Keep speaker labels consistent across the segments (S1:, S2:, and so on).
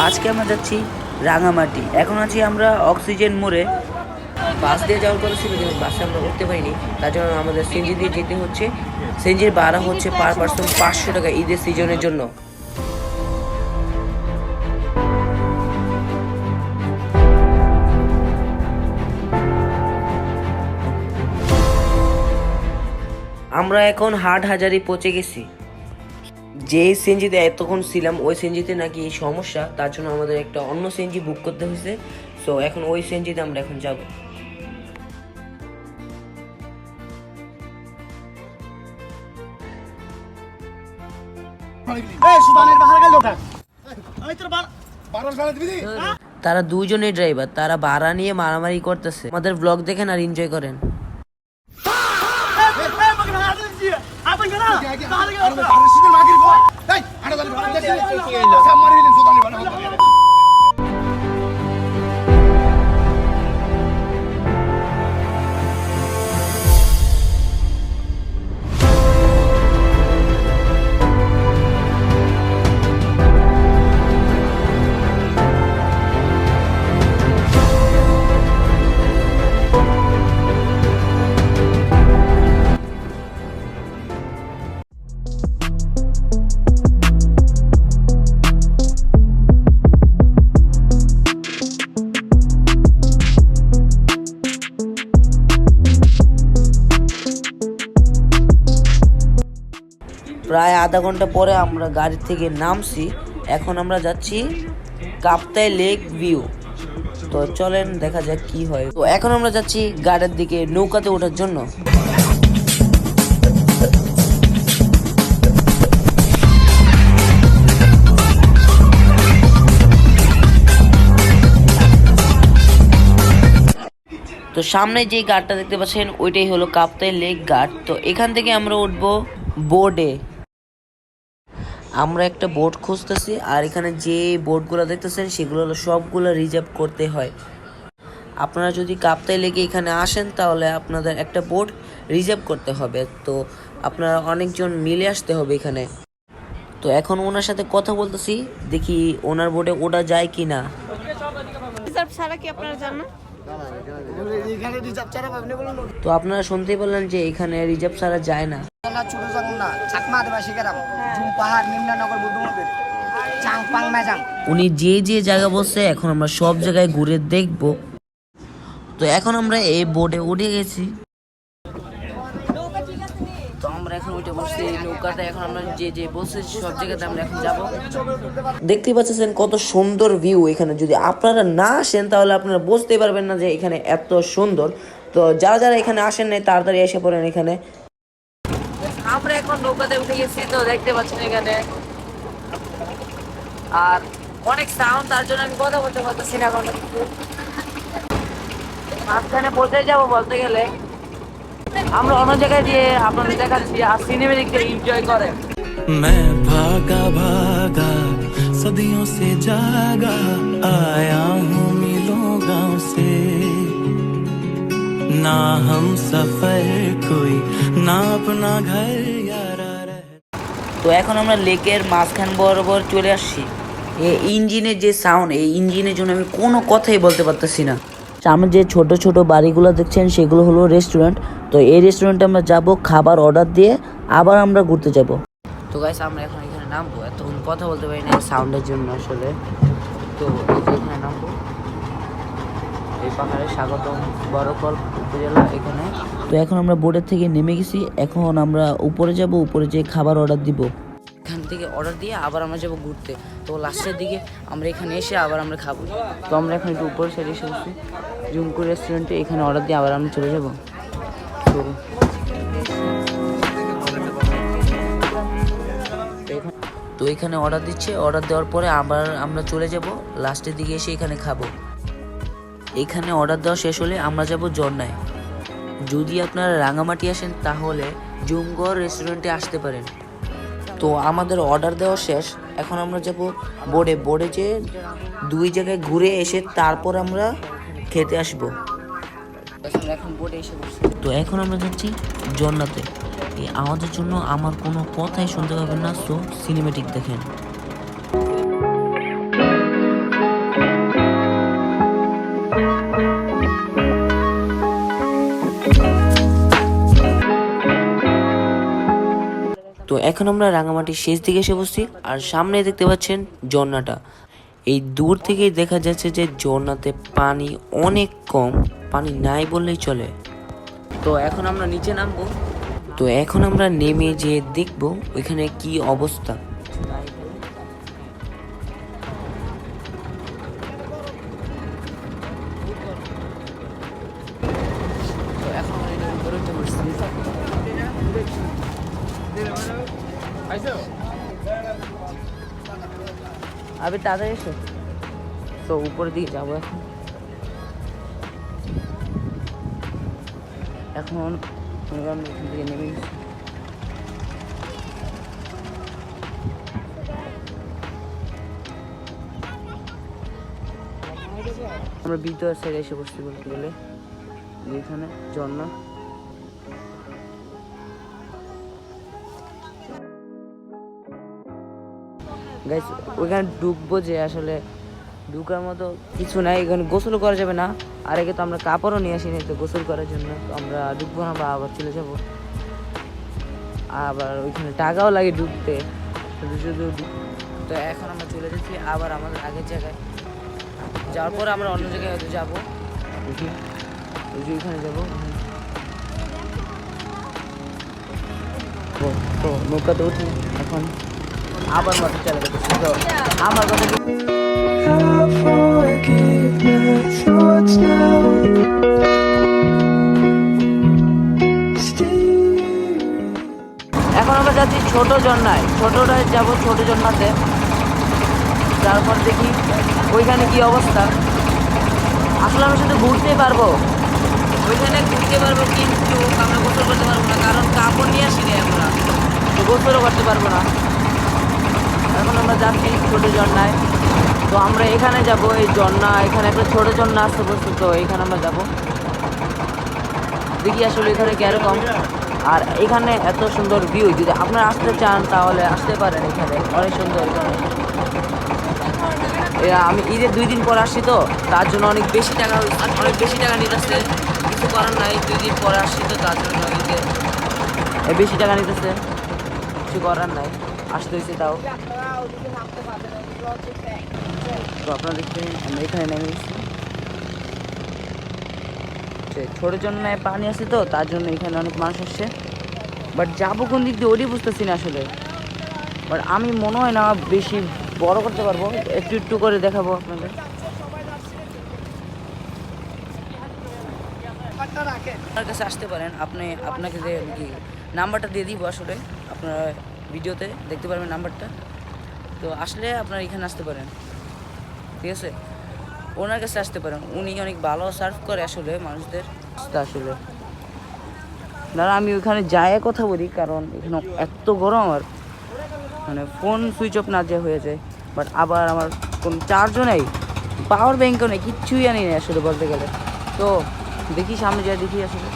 S1: আজকে আমরা যাচ্ছি রাঙামাটি। এখন আছি আমরা অক্সিজেন মোড়ে। বাস দিয়ে যাওয়ার কথা ছিল কিন্তু বাসে আমরা উঠতে পারিনি, তার জন্য আমাদের সিএনজি দিয়ে যেতে হচ্ছে। সিএনজির ভাড়া হচ্ছে পার পার্সন 500 টাকা ঈদের সিজনের জন্য। আমরা এখন হাটহাজারী পৌঁছে গেছি। যে সিএনজিতে এতক্ষণ ছিলাম ওই সিএনজিতে নাকি সমস্যা, তার জন্য আমাদের একটা অন্য সিএনজি বুক করতে হয়েছে। সো এখন ওই সিএনজিতে আমরা এখন যাব। তারা দুজনেই ড্রাইভার, তারা ভাড়া নিয়ে মারামারি করতেছে। আমাদের ব্লগ দেখেন আর এনজয় করেন। প্রায় আধা ঘন্টা পরে আমরা গাড়ি থেকে নামছি। এখন আমরা যাচ্ছি কাপ্তাই লেক ভিউ। তো চলেন দেখা যাক কি হয়। তো এখন আমরা যাচ্ছি গাড়ির দিকে নৌকাতে ওঠার জন্য। তো সামনে যে ঘাটটা দেখতে পাচ্ছেন ওইটাই হলো কাপ্তাই লেক ঘাট। তো এখান থেকে আমরা উঠবো বোর্ডে। আমরা একটা বোট খুঁজতেছি, আর এখানে যে বোটগুলো দেখতেছেন সেগুলো সবগুলো রিজার্ভ করতে হয়। আপনারা যদি কাপ্তাই লেকে এখানে আসেন তাহলে আপনাদের একটা বোট রিজার্ভ করতে হবে। তো আপনারা অনেকজন মিলে আসতে হবে এখানে। তো এখন ওনার সাথে কথা বলতেছি, দেখি ওনার বোটে ওঠা যায় কি না।
S2: রিজার্ভ ছাড়া কি আপনারা জানেন?
S1: তো আপনারা শুনতেই পারলেন যে এখানে রিজার্ভ ছাড়া যায় না। উনি যে যে জায়গা বলছে এখন আমরা সব জায়গায় ঘুরে দেখব। তো এখন আমরা এই বোটে উঠে গেছি। তো আমরা এখন উঠে বসছি নৌকাতে। এখন আমরা যে যে বলছি সব জায়গাতে আমরা এখন যাব। দেখতেই পাচ্ছেন কত সুন্দর ভিউ এখানে। যদি আপনারা না আসেন তাহলে আপনারা বুঝতে পারবেন না যে এখানে এত সুন্দর। তো যারা যারা এখানে আসেন নাই তাড়াতাড়ি এসে পড়েন এখানে। আমরা এখন নৌকাতে উঠে গেছি। তো দেখতে পাচ্ছেন এখানে আর অনেক সাউন্ড, তার জন্য আমি কথা বলতে পারতেছি না। এখন মাঝখানে পৌঁছে যাবো বলতে গেলে। আমরা অন্য জায়গায় দিয়ে আপনাদের দেখাচ্ছি আর সিনেমেটিকটা এনজয় করেন।
S3: मैं भागा भागा सदियों से जागा आया हूँ मिलों गाँव से ना हम सफर कोई ना अपना घर यारा रह।
S1: তো এখন আমরা লেকের মাঝখান বরাবর চলে আসছি। এই ইঞ্জিনের যে সাউন্ড, এই ইঞ্জিনের জন্য আমি কোনো কথাই বলতে পারতেছি না। সামনে যে ছোট ছোট বাড়িগুলো দেখছেন সেগুলো হলো রেস্টুরেন্ট। তো এই রেস্টুরেন্টে আমরা যাব খাবার অর্ডার দিয়ে, আবার আমরা ঘুরতে যাব। তো গাইস আমরা এখন এখানে নামবো। এতক্ষণ কথা বলতে পারি না সাউন্ডের জন্য আসলে। তো এই যে এখানে নামবো, এই পাহাড়ে স্বাগতম বড়কল উপজেলা এখানে। তো এখন আমরা বোটের থেকে নেমে গেছি। এখন আমরা উপরে যাব, উপরে যে খাবার অর্ডার দিব। এখান থেকে অর্ডার দিয়ে আবার আমরা যাবো ঘুরতে। তো লাস্টের দিকে আমরা এখানে এসে আবার আমরা খাবো। তো আমরা এখন একটু উপরে সাইডে এসে বসছি জুমকুর রেস্টুরেন্টে। এখানে অর্ডার দিয়ে আবার আমরা চলে যাবো। তো এখানে অর্ডার দিচ্ছে, অর্ডার দেওয়ার পরে আবার আমরা চলে যাব লাস্টের দিকে এসে এখানে খাবো। এখানে অর্ডার দেওয়া শেষ হলে আমরা যাব ঝর্ণায়। যদি আপনারা রাঙামাটি আসেন তাহলে জুমগড় রেস্টুরেন্টে আসতে পারেন। তো আমাদের অর্ডার দেওয়া শেষ। এখন আমরা যাব বোর্ডে। বোর্ডে যে দুই জায়গায় ঘুরে এসে তারপর আমরা খেতে আসবো। এখন বোর্ডে এসে বসছি। তো এখন আমরা যাচ্ছি ঝর্ণাতে। এই আমাদের জন্য আমার কোনো কথাই শুনতে পাবেন না। সো সিনেমেটিক দেখেন। তো এখন আমরা রাঙামাটির শেষ দিকে এসে বসছি, আর সামনে দেখতে পাচ্ছেন ঝর্ণাটা। এই দূর থেকেই দেখা যাচ্ছে যে ঝর্ণাতে পানি অনেক কম, পানি নাই বললেই চলে। তো এখন আমরা নিচে নামবো। তো এখন আমরা নেমে যে দেখবো ওইখানে কি অবস্থা। তো এখন আমরা এটার উপরে উঠে বসছি। আবে তাড়াতাড়ি এসো। তো উপরের দিকে যাবো এখন। এখন আমরা এখান থেকে নেমে গেছি। আমরা ভিতর সাইডে এসে বসতে বলতে গেলে যেখানে ঝর্ণা। গাইস ওইখানে ডুববো যে আসলে ঢুকার মতো কিছু নাই, এখানে গোসল করা যাবে না। আর আগে তো আমরা কাপড়ও নিয়ে আসিনি তো গোসল করার জন্য, তো আমরা ডুববো না, আমরা আবার চলে যাবো। আবার ওইখানে টাকাও লাগে ডুবতে, শুধু শুধু। তো এখন আমরা চলে যাচ্ছি আবার আমাদের আগের জায়গায়। যাওয়ার পর আমরা অন্য জায়গায় হয়তো যাবো, দেখি ওই যে ওইখানে যাবো। তো নৌকাতে উঠি এখন, আবার মাঠে চলে যেতেছি। তো আমার কথা এখন আমরা যাচ্ছি ছোট ঝর্ণায়, ছোটটায় যাবো ছোট ঝর্ণাতে। তারপর দেখি ওইখানে কি অবস্থা। আসলে আমরা শুধু ঘুরতেই পারবো, ওইখানে ঘুরতে পারবো কিন্তু আমরা গোসল করতে পারবো না, কারণ কাপড় নিয়ে আসিনি আমরা, তো গোসলও করতে পারবো না। এখন আমরা যাচ্ছি ছোট ঝর্ণায়। তো আমরা এখানে যাব, এই ঝর্ণা এখানে একটা ছোট ঝর্ণা আসতে বসছে, তো এখানে আমরা যাব। দেখি আসলে এখানে কিরকম। আর এখানে এত সুন্দর ভিউ, যদি আপনারা আসতে চান তাহলে আসতে পারেন, এখানে অনেক সুন্দর। আমি ঈদের 2 দিন পর আসছি, তো তার জন্য অনেক বেশি টাকা নিতেছে। কিছু করার নাই, 2 দিন পরে আসছি তো তার জন্য ঈদের বেশি টাকা নিতেছে, কিছু করার নাই, আসতে হয়েছে তাও। তো আপনারা দেখতে আমরা এখানে নেমে গেছি। ছোট জন্য পানি আছে তো তার জন্য এখানে অনেক মানুষ আসছে। বাট যাবো কোন দিক দিয়ে ওটাই বুঝতেছি না আসলে। বাট আমি মনে হয় না বেশি বড় করতে পারবো, একটু একটু করে দেখাবো আপনাদের। আপনার কাছে আসতে পারেন, আপনাকে যে কি নাম্বারটা দিয়ে দিব, আসলে আপনারা ভিডিওতে দেখতে পারবেন নাম্বারটা। তো আসলে আপনারা এখানে আসতে পারেন, ঠিক আছে? ওনার কাছে আসতে পারেন, উনি অনেক ভালো সার্ভ করে আসলে মানুষদের। আসলে দাঁড়া আমি ওইখানে যাই কথা বলি, কারণ এখানে এত গরম আমার মানে ফোন সুইচ অফ না যে হয়ে যায়। বাট আবার আমার কোনো চার্জও নেই, পাওয়ার ব্যাঙ্কও নেই, কিচ্ছুই আনি নেই আসলে বলতে গেলে। তো দেখি সামনে যাই, দেখি আসলে।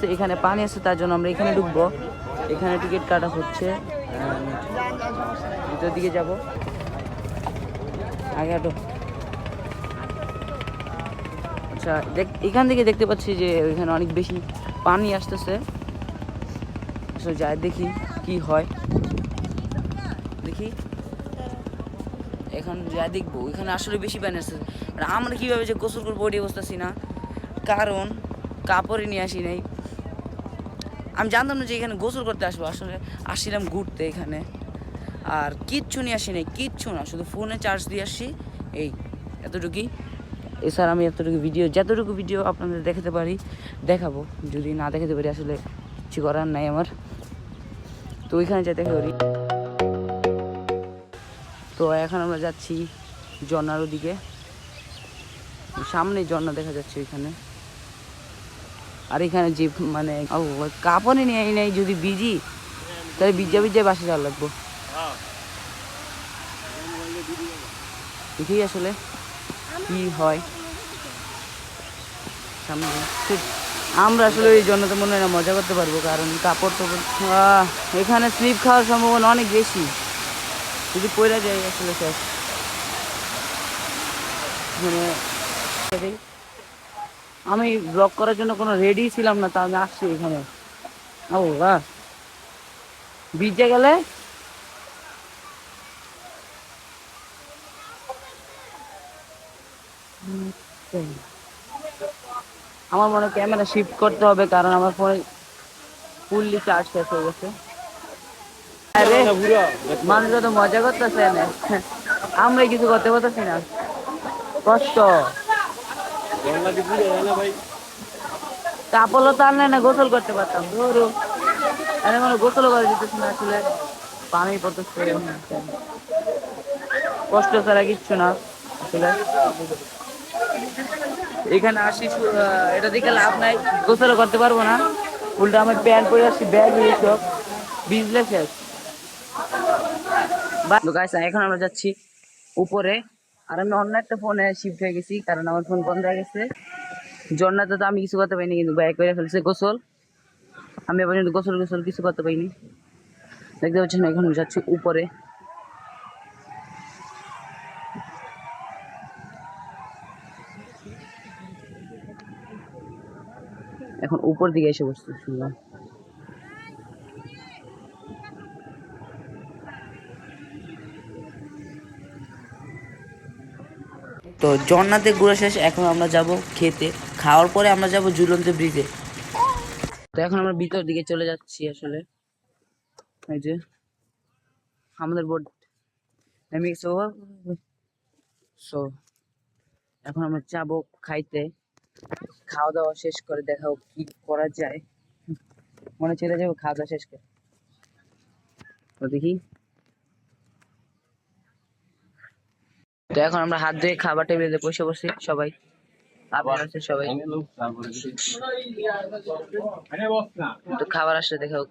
S1: তো এখানে পানি আছে তার জন্য আমরা এখানে ঢুকবো। এখানে টিকিট কাটা হচ্ছে, ভিতর দিকে যাব। আগে হাঁটো। আচ্ছা এখান থেকে দেখতে পাচ্ছি যে ওইখানে অনেক বেশি পানি আসতেছে। আসলে যাই দেখি কি হয়, দেখি এখন যা দেখবো। ওইখানে আসলে বেশি পানি আসতেছে, আর আমরা কীভাবে যে গোসল করবো ওটি বুঝতেছি না, কারণ কাপড়ে নিয়ে আসি নাই। আমি জানতাম না যে এখানে গোসল করতে আসবো, আসলে আসছিলাম ঘুরতে এখানে। আর কিচ্ছু নিয়ে আসি নাই, কিচ্ছু না, শুধু ফোনে চার্জ দিয়ে আসছি, এই এতটুকুই। এছাড়া আমি এতটুকু যতটুকু ভিডিও আপনাদের দেখাতে পারি দেখাবো, যদি না দেখাতে পারি আসলে কিছু করার নাই আমার। তো ওইখানে যেতে পারি। তো এখন আমরা যাচ্ছি ঝর্ণার ওদিকে, সামনে ঝর্ণা দেখা যাচ্ছে ওইখানে। আর এখানে যে মানে কাপড়ে নিয়ে নেই, যদি ভিজি তাহলে ভিজা বাসে যাওয়া লাগবো। দেখি আসলে কি হয় সামনে। আমরা আসলে এই জন্য তো মনে হয় না মজা করতে পারবো, কারণ কাপড় তো এখানে স্লিপ খাওয়ার সম্ভাবনা অনেক বেশি, যদি পড়ে যায় আসলে শেষ। মানে আমি ব্লগ করার জন্য কোনো রেডি ছিলাম না, তা আমি আসছি এখানে। ও বাহ, বিচে গেলে আমার মনে হয় ক্যামেরা শিফট করতে হবে, কারণ আমার ফোনে ফুললি চার্জ শেষ হয়ে গেছে। আরে মানুষরা তো মজা করতেছে না, আমরা কিছু করতে পারতেছি না, কষ্ট। কাপড়ও তো আনলে না, গোসল করতে পারতাম। ধরো এনে কোনো গোসল করে দিতেছি না, আসলে পানি পড়তেছে, কষ্ট ছাড়া কিচ্ছু না আসলে। এখানে আসি এটা দিকে লাভ নাই, গোসলও করতে পারবো না, উল্টা আমার প্যান্ট পরে আসছি, ব্যাগ সব ভিজলে শেষ। এখন আমরা যাচ্ছি উপরে, আর আমি অন্য একটা ফোনে শিফট হয়ে গেছি, কারণ আমার ফোন বন্ধ হয়ে গেছে। জন্নাতে তো আমি কিছু করতে পারিনি, কিন্তু ব্যাগ করে ফেলছে গোসল। আমি আবার কিন্তু গোসল গোসল কিছু করতে পারিনি। দেখতে পাচ্ছেন এখন যাচ্ছি উপরে। এখন উপর দিকে এসে বসছি শুনলাম। তো জন্নাতে ঘোরা শেষ, এখন আমরা যাব খেতে। খাওয়ার পরে আমরা যাব ঝুলন্ত ব্রিজে। তো এখন আমরা ভিতর দিকে চলে যাচ্ছি আসলে। এই যে আমাদের বোট নেমে গেছে। সো এখন আমরা যাবো খাইতে। খাওয়া দাওয়া শেষ করে দেখাও কি করা যায়, মনে চলে যাবো খাওয়া দাওয়া শেষ করে। তো দেখি। তো এখন আমরা হাত ধুয়ে খাবার টেবিলে বসে বসে সবাই, আবির আছে সবাই। তো খাবার আসলে দেখাও,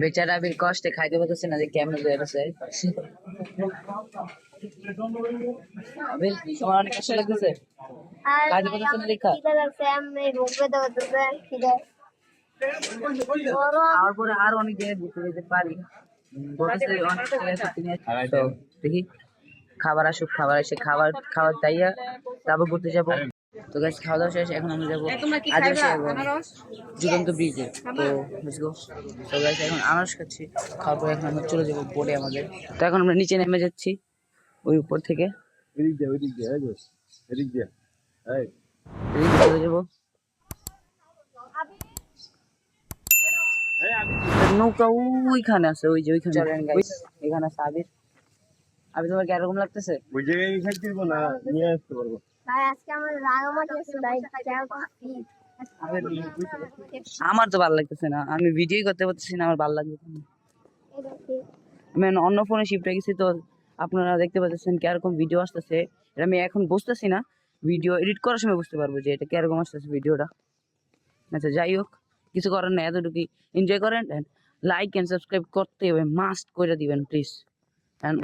S1: বেচারা আবির কষ্টে খাইতে পারতেছে না, যে কেমন হয়ে গেছে। আবির তোমার অনেক কষ্ট লাগতেছে খাইতে পারতেছে না দেখা। খাওয়ার পরে আরো অনেক জায়গায় ঘুরতে যেতে পারি, অনেক জায়গায়। তো দেখি খাবার আসুক, খাবার এসে খাবার খাবার চাইয়া তারপর ঘুরতে যাবো। তো গাইস খাওয়া দাওয়া শেষ, এখন আমরা যাবো আদিবাসী এবং ঝুলন্ত ব্রিজে। তো লেটস গো। তো গাইস এখন আনারস খাচ্ছি, খাওয়ার পরে এখন আমরা চলে যাবো বোটে আমাদের। তো এখন আমরা নিচে নেমে যাচ্ছি ওই উপর থেকে, এদিকে চলে যাবো। নৌকা ওইখানে আছে, ওই যে ওইখানে। চলেন গাইস, এখানে আছে আবির। আবির তোমার কিরকম লাগতেছে?
S4: ওই জায়গায় খাইতে দিব না, নিয়ে আসতে পারবো।
S2: ভাই আজকে আমার রাঙামাটি আছে ভাই,
S1: আমার তো ভালো লাগতেছে না, আমি ভিডিও করতে পারতেছি না, আমার ভালো লাগতেছে না। আমি অন্য ফোনে শিফট হয়ে গেছি, তো আপনারা দেখতে পাচ্ছেন কিরকম ভিডিও আসতেছে। এটা আমি এখন বুঝতেছি না, ভিডিও এডিট করার সময় বুঝতে পারবো যে এটা কিরকম আসতেছে ভিডিওটা। আচ্ছা যাই হোক, কিছু করার নেই, এতটুকু এনজয় করেন। লাইক এন্ড সাবস্ক্রাইব করতে হবে, মাস্ট করে দিবেন প্লিজ।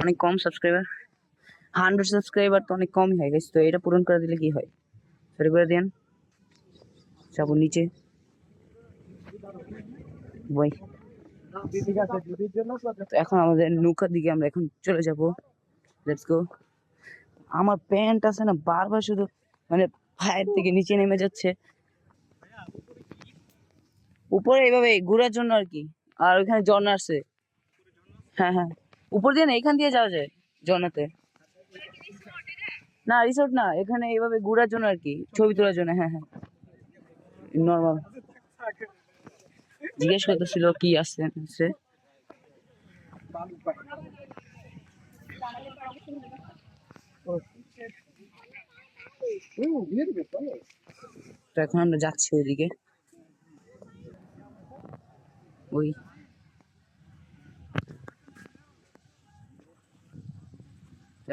S1: অনেক কম সাবস্ক্রাইবার, 100 সাবস্ক্রাইবার তো অনেক কমই হয়ে গেছে, তো এটা পূরণ করে দিলে কি হয়, সেটা করে দেন। যাবো নিচে বই। তো এখন আমাদের নৌকার দিকে আমরা এখন চলে যাব, লেটস গো। আমার প্যান্ট আছে না বারবার শুধু মানে পায়ের থেকে নিচে নেমে যাচ্ছে, উপরে এইভাবে ঘোরার জন্য আর কি। আর ওইখানে ঝর্ণা আছে, হ্যাঁ হ্যাঁ, উপর দিয়ে না এখান দিয়ে যাওয়া যায় ঝর্ণাতে। না রিসোর্ট না, এখানে এইভাবে ঘোরার জন্য আর কি, ছবি তোলার জন্য। হ্যাঁ হ্যাঁ, নর্মাল। জিজ্ঞেস করতেছিল কি আছে আছে। তো এখন আমরা যাচ্ছি ওইদিকে, ওই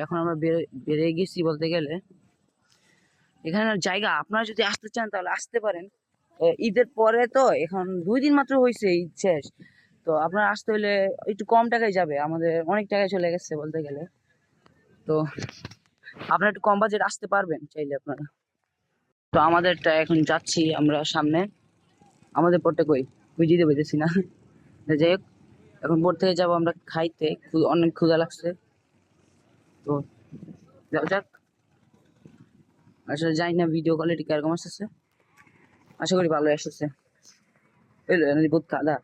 S1: এখন আমরা বেরিয়ে গেছি বলতে গেলে। এখানে জায়গা আপনারা যদি আসতে চান তাহলে আসতে পারেন। ঈদের পরে তো এখন 2 দিন মাত্র হয়েছে ঈদ শেষ, তো আপনারা আসতে হলে একটু কম টাকায় যাবে, আমাদের অনেক টাকায় চলে গেছে বলতে গেলে। তো আপনারা একটু কম বাজেট আসতে পারবেন চাইলে আপনারা। তো আমাদেরটা এখন যাচ্ছি আমরা সামনে, আমাদের পড়তে কই বুঝিতে পেরেছি না। যাই হোক, এখন বোট থেকে যাবো আমরা খাইতে, অনেক ক্ষুধা লাগছে। তো যাও যাক। আসলে জানি না ভিডিও কোয়ালিটি কিরকম আসতেছে, আশা করি ভালো এসেছে। বহুত কাদা।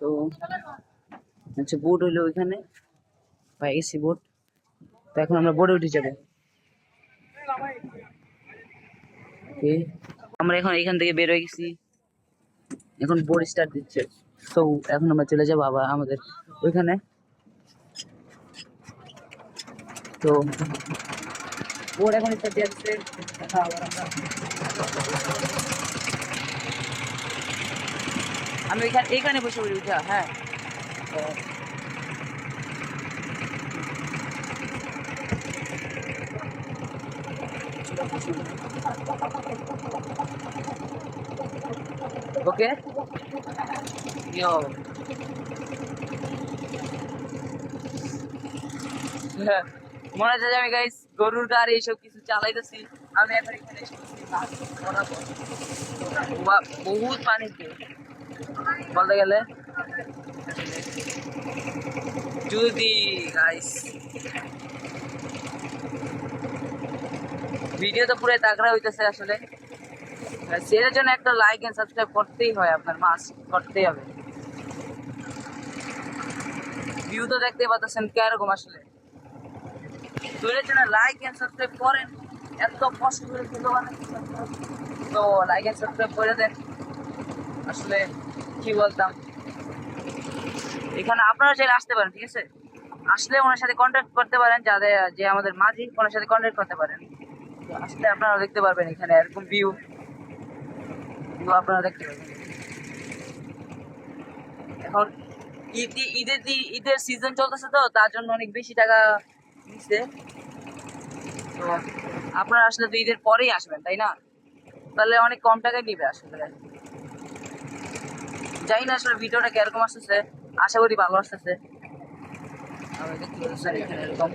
S1: তো আচ্ছা, বোট হইলো ওইখানে, পাই গেছি বোট। তো এখন আমরা বোটে উঠে যাবো। Okay, আমরা এখন এখান থেকে বের হয়ে গেছি, এখন বোট স্টার্ট দিচ্ছে। তো এখন আমরা চলে যাবো আবার আমাদের ওইখানে। তো বোট এখন স্টার্ট দিয়ে দিচ্ছে। আবার আমি এখানে বসে পড়ি উঠা। হ্যাঁ, ওকে। মনে হচ্ছে যে আমি গাইস গরুর গাড়ি এইসব কিছু চালাইতেছি। আমি এখন এখানে বহুত পানিতে বলতে গেলে, যদি গাইস ভিডিও তো পুরো তাগড়া হইতেছে আসলে। সেটার জন্য একটা লাইক এন্ড সাবস্ক্রাইব করতেই হয়, আপনার মাস্ট করতেই হবে। ভিউ তো দেখতে পাচ্ছেন কিরকম আসলে। তো এর জন্য লাইক এন্ড সাবস্ক্রাইব করেন, এত কষ্ট করে ভিডিও বানাচ্ছি, তো লাইক এন্ড সাবস্ক্রাইব করে দেন। আসলে কি বলতাম, এখানে আপনারা চাইলে আসতে পারেন, ঠিক আছে? আসলে ওনার সাথে কন্ট্যাক্ট করতে পারেন, যাদের যে আমাদের মাঝি, ওনার সাথে কন্ট্যাক্ট করতে পারেন। তো আসলে আপনারা দেখতে পারবেন এখানে এরকম ভিউ আপনারা দেখতে পাবেন। এখন ঈদের সিজন চলতেছে, তো তার জন্য অনেক বেশি টাকা নিচ্ছে। তো আপনারা আসলে তো ঈদের পরেই আসবেন, তাই না? তাহলে অনেক কম টাকায় নিবে আসলে। জানি না আসলে ভিডিওটা কিরকম আসতেছে, আশা করি ভালো আসতেছে। আমি দেখতে পাচ্ছেন এখানে এরকম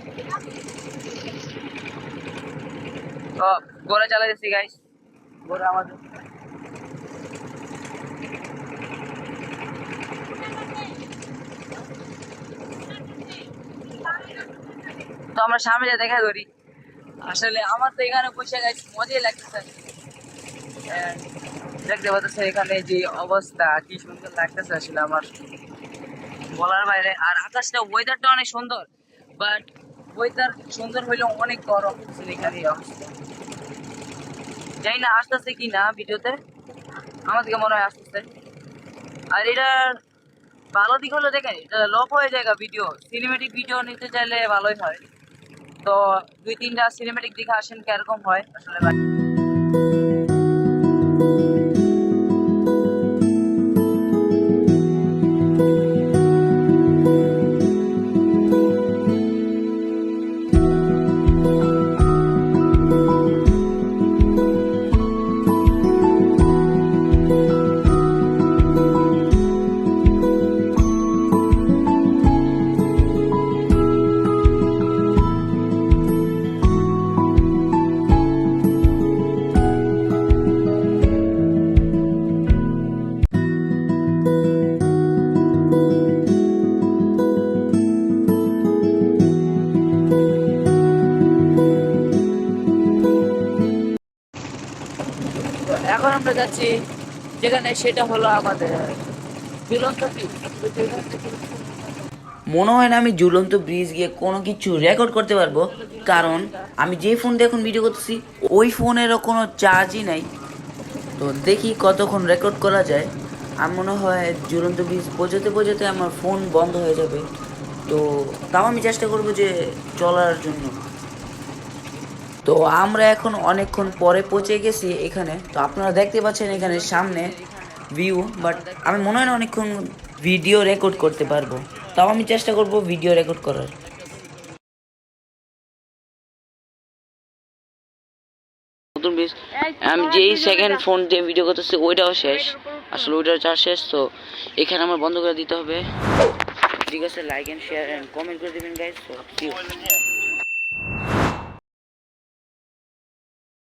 S1: তো ঘোড়া চালাইতেছি গাইস, ঘোড়া আমাদের। তো আমরা সামনে যা দেখা করি, আসলে আমার তো এখানে বসে গাইস মজাই লাগতেছে। দেখতে পাচ্ছেন এখানে যে অবস্থা, কি সুন্দর লাগতেছে আসলে আমার বলার বাইরে। আর আকাশটা, ওয়েদারটা অনেক সুন্দর, বাট ওয়েদার সুন্দর হইলেও অনেক গরম এখানে অবস্থা। জানি না আসতেছে কি না ভিডিওতে, আমার দিকে মনে হয় আসতেছে। আর এটার ভালো দিক হলো দেখেন, এটা লক হয়ে যায় ভিডিও, সিনেমেটিক ভিডিও নিতে চাইলে ভালোই হয়। তো 2-3টা সিনেমেটিক দিকে আসেন কিরকম হয় আসলে। এখন আমরা যাচ্ছি যেখানে, সেটা হলো আমাদের ঝুলন্ত ব্রিজ। মনে হয় না আমি ঝুলন্ত ব্রিজ গিয়ে কোনো কিছু রেকর্ড করতে পারবো, কারণ আমি যে ফোন দিয়ে এখন ভিডিও করতেছি ওই ফোনেরও কোনো চার্জই নাই। তো দেখি কতক্ষণ রেকর্ড করা যায়। আমার মনে হয় ঝুলন্ত ব্রিজ বোঝাতে বোঝাতে আমার ফোন বন্ধ হয়ে যাবে। তো তাও আমি চেষ্টা করবো যে চলার জন্য। তো আমরা এখন অনেকক্ষণ পরে পৌঁছে গেছি এখানে। তো আপনারা দেখতে পাচ্ছেন এখানে সামনে ভিউ, বাট আমি মনে হয় না অনেকক্ষণ ভিডিও রেকর্ড করতে পারবো। তাও আমি চেষ্টা করব ভিডিও রেকর্ড করার। নতুন ব্রিজ, আমি যেই সেকেন্ড ফোন দিয়ে ভিডিও করতেছি ওইটাও শেষ, আসলে ওইটাও চার্জ শেষ। তো এখানে আমার বন্ধ করে দিতে হবে। ঠিক আছে, like and share and comment করে দিবেন গাইস। তো